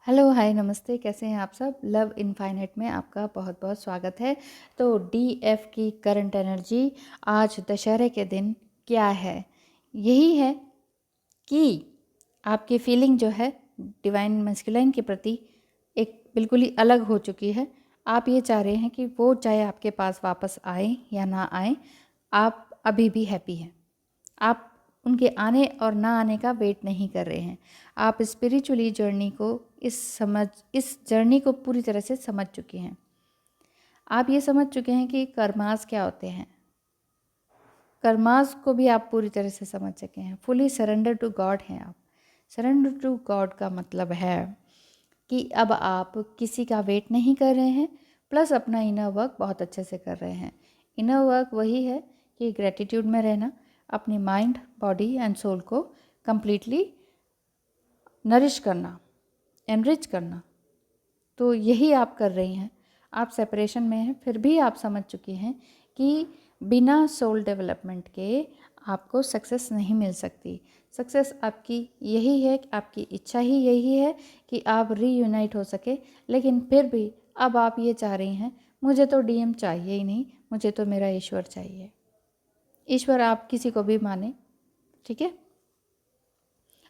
Hello, हाय, नमस्ते। कैसे हैं आप सब? लव इनफाइनाइट में आपका बहुत बहुत स्वागत है। तो डीएफ की करंट एनर्जी आज दशहरे के दिन क्या है? यही है कि आपकी फीलिंग जो है डिवाइन मस्कुलाइन के प्रति एक बिल्कुल ही अलग हो चुकी है। आप ये चाह रहे हैं कि वो चाहे आपके पास वापस आए या ना आए, आप अभी भी हैप्पी हैं। आप उनके आने और ना आने का वेट नहीं कर रहे हैं। आप स्पिरिचुअली जर्नी को इस जर्नी को पूरी तरह से समझ चुके हैं। आप ये समझ चुके हैं कि कर्मास क्या होते हैं। कर्मास को भी आप पूरी तरह से समझ चुके हैं। फुली सरेंडर टू गॉड हैं आप। सरेंडर टू गॉड का मतलब है कि अब आप किसी का वेट नहीं कर रहे हैं, प्लस अपना इनर वर्क बहुत अच्छे से कर रहे हैं। इनर वर्क वही है कि ग्रेटिट्यूड में रहना, अपनी माइंड, बॉडी एंड सोल को कंप्लीटली नरिश करना, एनरिच करना। तो यही आप कर रही हैं। आप सेपरेशन में हैं, फिर भी आप समझ चुकी हैं कि बिना सोल डेवलपमेंट के आपको सक्सेस नहीं मिल सकती। सक्सेस आपकी यही है, आपकी इच्छा ही यही है कि आप रीयूनाइट हो सके। लेकिन फिर भी अब आप ये चाह रही हैं, मुझे तो डीएम चाहिए ही नहीं, मुझे तो मेरा ईश्वर चाहिए। ईश्वर आप किसी को भी माने, ठीक है।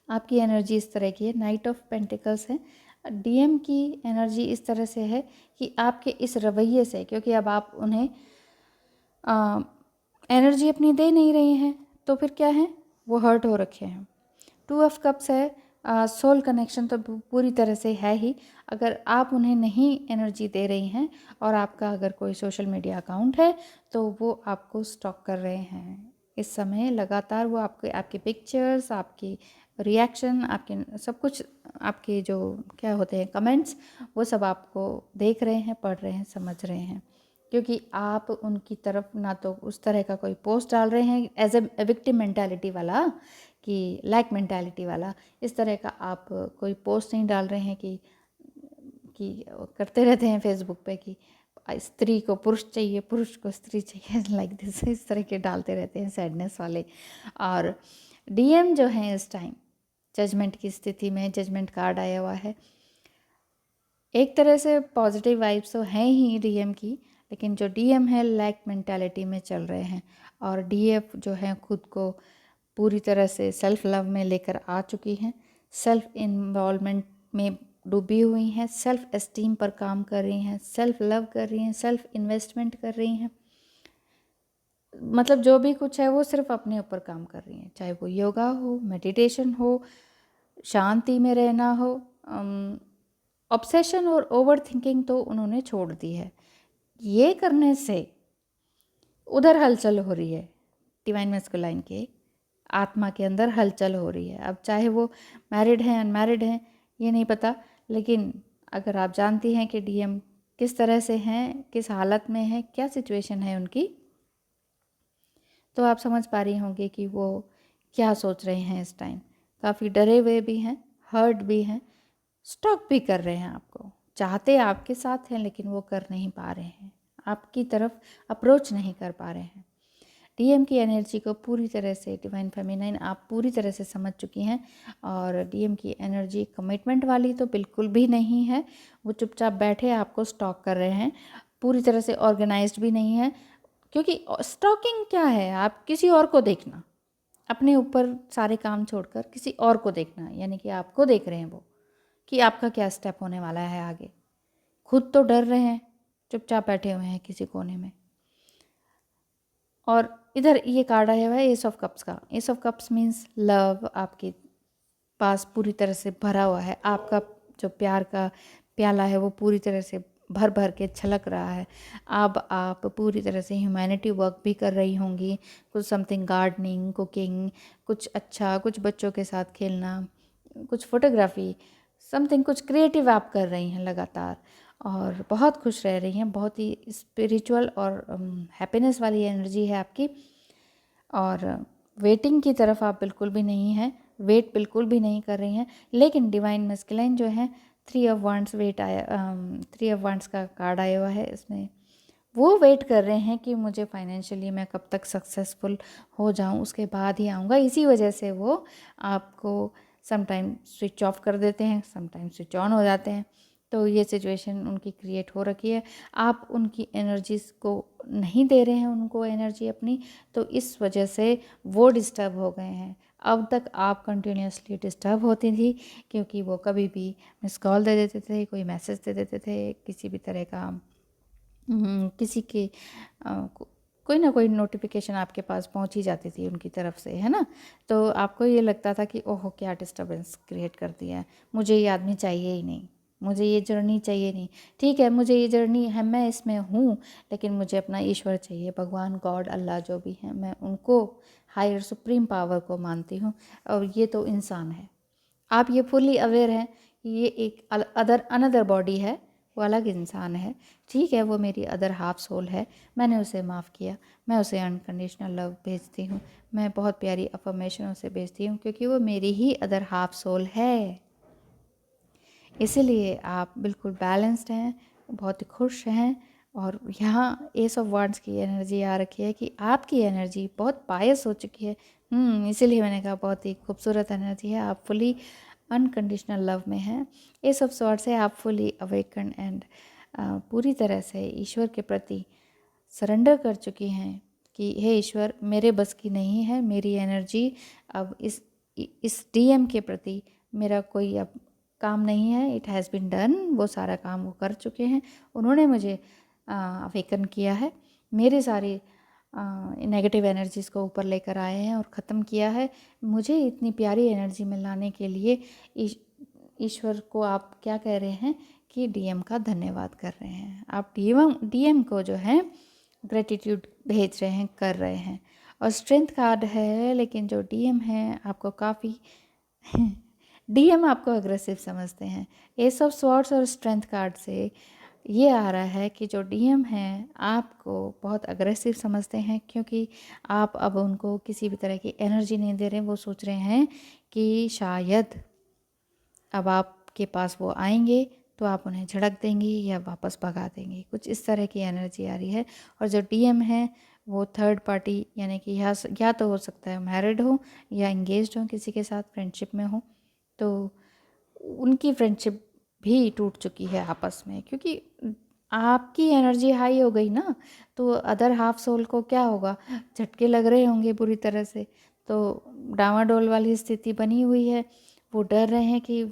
आपकी एनर्जी इस तरह की है, नाइट ऑफ पेंटिकल्स है। डीएम की एनर्जी इस तरह से है कि आपके इस रवैये से, क्योंकि अब आप उन्हें एनर्जी अपनी दे नहीं रही हैं, तो फिर क्या है, वो हर्ट हो रखे हैं। टू ऑफ कप्स है। सोल कनेक्शन तो पूरी तरह से है ही। अगर आप उन्हें नहीं एनर्जी दे रही हैं और आपका अगर कोई सोशल मीडिया अकाउंट है तो वो आपको स्टॉक कर रहे हैं इस समय लगातार। वो आपके पिक्चर्स, आपकी रिएक्शन, आपके सब कुछ, आपके जो क्या होते हैं कमेंट्स, वो सब आपको देख रहे हैं, पढ़ रहे हैं, समझ रहे हैं। क्योंकि आप उनकी तरफ ना तो उस तरह का कोई पोस्ट डाल रहे हैं एज ए विक्टिम मेंटालिटी वाला, कि लैक मेंटालिटी वाला, इस तरह का आप कोई पोस्ट नहीं डाल रहे हैं कि करते रहते हैं फेसबुक पे कि स्त्री को पुरुष चाहिए, पुरुष को स्त्री चाहिए, लाइक दिस, इस तरह के डालते रहते हैं सैडनेस वाले। और डीएम जो है इस टाइम जजमेंट की स्थिति में, जजमेंट कार्ड आया हुआ है। एक तरह से पॉजिटिव वाइब्स तो हैं ही डीएम की, लेकिन जो डीएम है लैक मेंटालिटी में चल रहे हैं। और डीएफ जो है खुद को पूरी तरह से सेल्फ लव में लेकर आ चुकी हैं, सेल्फ इन्वॉल्वमेंट में डूबी हुई हैं, सेल्फ एस्टीम पर काम कर रही हैं, सेल्फ लव कर रही हैं, सेल्फ इन्वेस्टमेंट कर रही हैं। मतलब जो भी कुछ है वो सिर्फ अपने ऊपर काम कर रही हैं, चाहे वो योगा हो, मेडिटेशन हो, शांति में रहना हो। ऑब्सेशन और ओवर थिंकिंग तो उन्होंने छोड़ दी है। ये करने से उधर हलचल हो रही है, डिवाइन मैस्कुलाइन के आत्मा के अंदर हलचल हो रही है। अब चाहे वो मैरिड हैं, अनमैरिड हैं, ये नहीं पता, लेकिन अगर आप जानती हैं कि डीएम किस तरह से हैं, किस हालत में हैं, क्या सिचुएशन है उनकी, तो आप समझ पा रही होंगी कि वो क्या सोच रहे हैं इस टाइम। काफ़ी डरे हुए भी हैं, हर्ट भी हैं, स्टॉक भी कर रहे हैं आपको। चाहते आपके साथ हैं लेकिन वो कर नहीं पा रहे हैं, आपकी तरफ अप्रोच नहीं कर पा रहे हैं। डीएम की एनर्जी को पूरी तरह से डिवाइन फेमिनाइन आप पूरी तरह से समझ चुकी हैं। और डीएम की एनर्जी कमिटमेंट वाली तो बिल्कुल भी नहीं है। वो चुपचाप बैठे आपको स्टॉक कर रहे हैं, पूरी तरह से ऑर्गेनाइज्ड भी नहीं है। क्योंकि स्टॉकिंग क्या है, आप किसी और को देखना, अपने ऊपर सारे काम छोड़कर किसी और को देखना, यानी कि आपको देख रहे हैं वो, कि आपका क्या स्टेप होने वाला है आगे। खुद तो डर रहे हैं, चुपचाप बैठे हुए हैं किसी कोने में। और इधर ये कार्ड आया हुआ है एस ऑफ कप्स का। S of cups means love आपके पास पूरी तरह से भरा हुआ है। आपका जो प्यार का प्याला है वो पूरी तरह से भर भर के छलक रहा है। अब आप पूरी तरह से ह्यूमैनिटी वर्क भी कर रही होंगी, कुछ समथिंग गार्डनिंग, कुकिंग, कुछ अच्छा, कुछ बच्चों के साथ खेलना, कुछ फोटोग्राफी, समथिंग कुछ क्रिएटिव आप कर रही हैं लगातार। और बहुत खुश रह रही हैं, बहुत ही स्पिरिचुअल और हैप्पीनेस वाली एनर्जी है आपकी। और वेटिंग की तरफ आप बिल्कुल भी नहीं हैं, वेट बिल्कुल भी नहीं कर रही हैं। लेकिन डिवाइन मस्कुलाइन जो है, 3 ऑफ वांड्स वेट आया, 3 ऑफ वांड्स का कार्ड आया हुआ है इसमें। वो वेट कर रहे हैं कि मुझे फाइनेंशियली मैं कब तक सक्सेसफुल हो जाऊं, उसके बाद ही आऊँगा। इसी वजह से वो आपको समटाइम स्विच ऑफ कर देते हैं, समटाइम स्विच ऑन हो जाते हैं। तो ये सिचुएशन उनकी क्रिएट हो रखी है। आप उनकी एनर्जीज़ को नहीं दे रहे हैं, उनको एनर्जी अपनी, तो इस वजह से वो डिस्टर्ब हो गए हैं। अब तक आप कंटिन्यूसली डिस्टर्ब होती थी, क्योंकि वो कभी भी मिस कॉल दे देते थे, कोई मैसेज दे देते थे, किसी भी तरह का किसी के कोई ना कोई नोटिफिकेशन आपके पास पहुंच ही जाती थी उनकी तरफ से, है ना। तो आपको ये लगता था कि ओहो क्या डिस्टर्बेंस क्रिएट कर दिया है, मुझे ये आदमी चाहिए ही नहीं, मुझे ये जर्नी चाहिए नहीं। ठीक है, मुझे ये जर्नी है, मैं इसमें हूँ, लेकिन मुझे अपना ईश्वर चाहिए, भगवान, गॉड, अल्लाह जो भी है, मैं उनको, हायर सुप्रीम पावर को मानती हूँ, और ये तो इंसान है। आप ये फुली अवेयर हैं कि ये एक अनदर बॉडी है, वो अलग इंसान है। ठीक है, वो मेरी अदर हाफ सोल है, मैंने उसे माफ़ किया, मैं उसे अनकंडीशनल लव भेजती हूँ, मैं बहुत प्यारी अफर्मेशन उसे भेजती हूँ, क्योंकि वो मेरी ही अदर हाफ सोल है। इसीलिए आप बिल्कुल बैलेंस्ड हैं, बहुत ही खुश हैं। और यहाँ एस ऑफ वांड्स की एनर्जी आ रखी है कि आपकी एनर्जी बहुत पायस हो चुकी है। इसीलिए मैंने कहा बहुत ही खूबसूरत एनर्जी है, आप फुली अनकंडीशनल लव में हैं। एस ऑफ सॉर्ड्स है, आप फुली अवेकन एंड पूरी तरह से ईश्वर के प्रति सरेंडर कर चुकी हैं कि हे ईश्वर, मेरे बस की नहीं है मेरी एनर्जी, अब इस डीएम के प्रति मेरा कोई अब काम नहीं है, इट हैज़ बीन डन, वो सारा काम वो कर चुके हैं, उन्होंने मुझे अवेकन किया है, मेरे सारी नेगेटिव एनर्जीज़ को ऊपर लेकर आए हैं और ख़त्म किया है। मुझे इतनी प्यारी एनर्जी में लाने के लिए ईश्वर को आप क्या कह रहे हैं कि डीएम का धन्यवाद कर रहे हैं। आप डीएम को जो है ग्रेटिट्यूड भेज रहे हैं, कर रहे हैं। और स्ट्रेंथ कार्ड है, लेकिन जो डीएम है आपको काफ़ी डीएम आपको अग्रेसिव समझते हैं। एस ऑफ स्वॉर्ड्स और स्ट्रेंथ कार्ड से ये आ रहा है कि जो डीएम हैं आपको बहुत अग्रेसिव समझते हैं, क्योंकि आप अब उनको किसी भी तरह की एनर्जी नहीं दे रहे। वो सोच रहे हैं कि शायद अब आपके पास वो आएंगे तो आप उन्हें झड़क देंगी या वापस भगा देंगी, कुछ इस तरह की एनर्जी आ रही है। और जो डीएम है वो थर्ड पार्टी, यानी कि या तो हो सकता है मैरिड हो या इंगेज्ड हो, किसी के साथ फ्रेंडशिप में हो, तो उनकी फ्रेंडशिप भी टूट चुकी है आपस में, क्योंकि आपकी एनर्जी हाई हो गई ना, तो अदर हाफ सोल को क्या होगा, झटके लग रहे होंगे बुरी तरह से, तो डामाडोल वाली स्थिति बनी हुई है। वो डर रहे हैं कि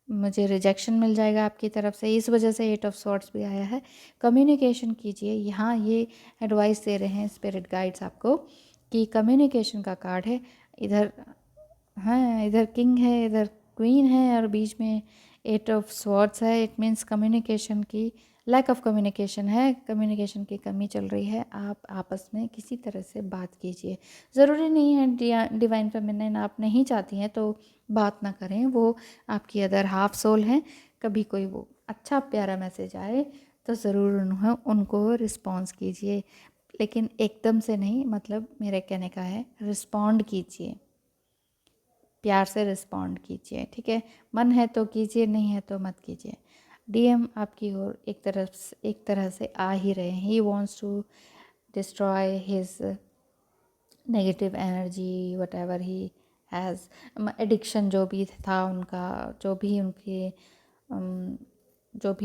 मुझे रिजेक्शन मिल जाएगा आपकी तरफ से, इस वजह से 8 ऑफ सॉर्ड्स भी आया है। कम्युनिकेशन कीजिए, यहाँ ये एडवाइस दे रहे हैं स्पिरिट गाइड्स आपको कि कम्युनिकेशन का कार्ड है। इधर हाँ, इधर किंग है, इधर क्वीन है, और बीच में 8 ऑफ स्वॉर्ड्स है। इट मीन्स कम्युनिकेशन की लैक ऑफ कम्युनिकेशन है, कम्युनिकेशन की कमी चल रही है। आप आपस में किसी तरह से बात कीजिए, ज़रूरी नहीं है डिवाइन फेमिनिन आप नहीं चाहती हैं तो बात ना करें, वो आपकी अदर हाफ सोल हैं। कभी कोई वो अच्छा प्यारा मैसेज आए तो ज़रूर उनको रिस्पॉन्स कीजिए, लेकिन एकदम से नहीं, मतलब मेरे कहने का है रिस्पॉन्ड कीजिए, प्यार से रिस्पॉन्ड कीजिए, ठीक है। मन है तो कीजिए, नहीं है तो मत कीजिए। डीएम आपकी ओर एक तरह से आ ही रहे हैं। He wants to destroy his negative energy, whatever he has, addiction जो भी था उनका, जो भी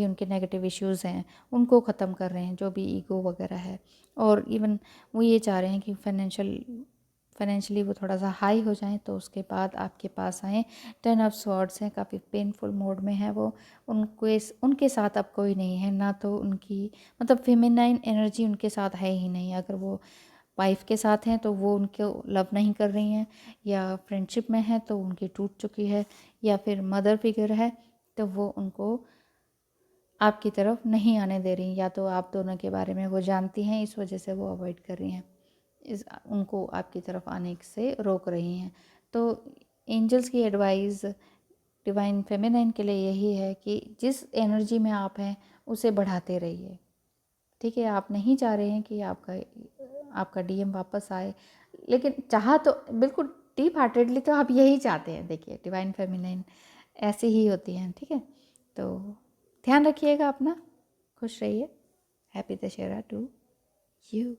उनके नेगेटिव इश्यूज़ हैं उनको ख़त्म कर रहे हैं, जो भी ईगो वगैरह है। और इवन वो ये चाह रहे हैं कि फाइनेंशियली वो थोड़ा सा हाई हो जाएं, तो उसके बाद आपके पास आएँ। 10 ऑफ स्वॉर्ड्स हैं, काफ़ी पेनफुल मोड में है वो, उनके साथ अब कोई नहीं है, ना तो उनकी मतलब फेमिनाइन एनर्जी उनके साथ है ही नहीं। अगर वो वाइफ के साथ हैं तो वो उनको लव नहीं कर रही हैं, या फ्रेंडशिप में है तो उनकी टूट चुकी है, या फिर मदर फिगर है तो वो उनको आपकी तरफ नहीं आने दे रही, या तो आप दोनों के बारे में वो जानती हैं, इस वजह से वो अवॉइड कर रही हैं, उनको आपकी तरफ आने से रोक रही हैं। तो एंजल्स की एडवाइस डिवाइन फेमिनाइन के लिए यही है कि जिस एनर्जी में आप हैं उसे बढ़ाते रहिए, ठीक है। आप नहीं चाह रहे हैं कि आपका डीएम वापस आए, लेकिन चाहा तो बिल्कुल डीप हार्टेडली तो आप यही चाहते हैं। देखिए डिवाइन फेमिनाइन ऐसी ही होती हैं, ठीक है। तो ध्यान रखिएगा अपना, खुश रहिए। Happy Dussehra to you.